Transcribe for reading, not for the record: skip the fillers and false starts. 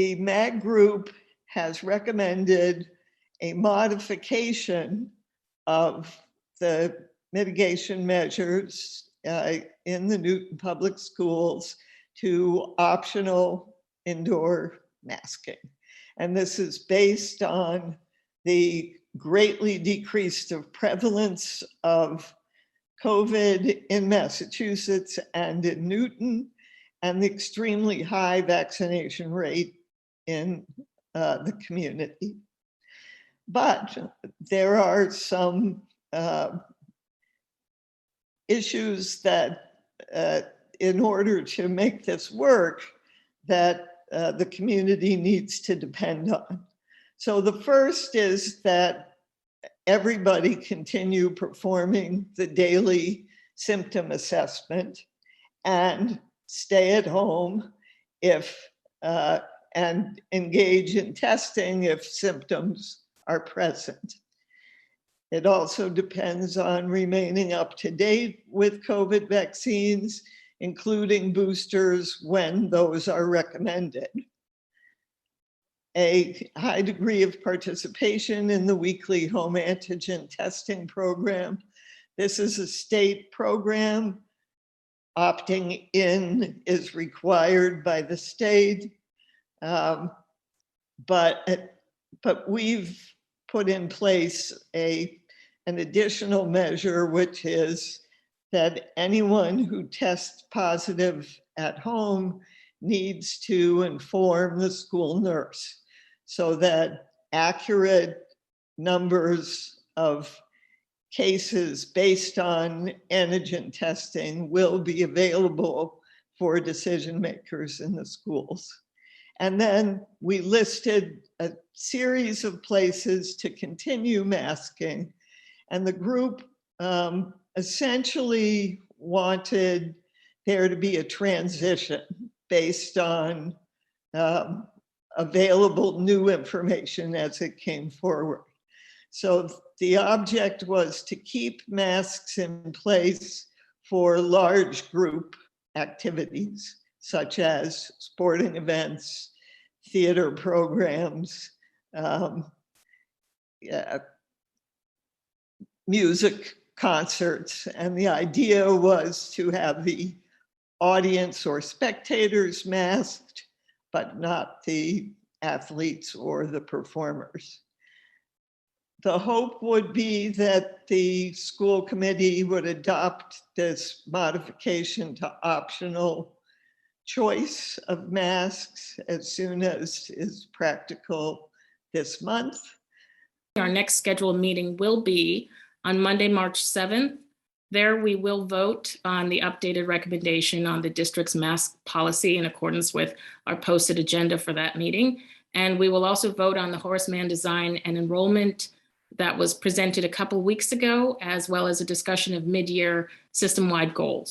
The MAG group has recommended a modification of the mitigation measures in the Newton Public Schools to optional indoor masking. And this is based on the greatly decreased prevalence of COVID in Massachusetts and in Newton, and the extremely high vaccination rate in the community. But there are some issues that in order to make this work, that the community needs to depend on. So the first is that everybody continue performing the daily symptom assessment and stay at home if and engage in testing if symptoms are present. It also depends on remaining up to date with COVID vaccines, including boosters when those are recommended. A high degree of participation in the weekly home antigen testing program. This is a state program. Opting in is required by the state, but we've put in place an additional measure, which is that anyone who tests positive at home needs to inform the school nurse so that accurate numbers of cases based on antigen testing will be available for decision makers in the schools. And then we listed a series of places to continue masking. And the group essentially wanted there to be a transition based on available new information as it came forward. So the object was to keep masks in place for large group activities, such as sporting events, theater programs, music concerts. And the idea was to have the audience or spectators masked, but not the athletes or the performers. The hope would be that the school committee would adopt this modification to optional choice of masks as soon as is practical this month. Our next scheduled meeting will be on Monday, March 7th. There we will vote on the updated recommendation on the district's mask policy in accordance with our posted agenda for that meeting. And we will also vote on the Horace Mann design and enrollment that was presented a couple weeks ago, as well as a discussion of mid-year system-wide goals.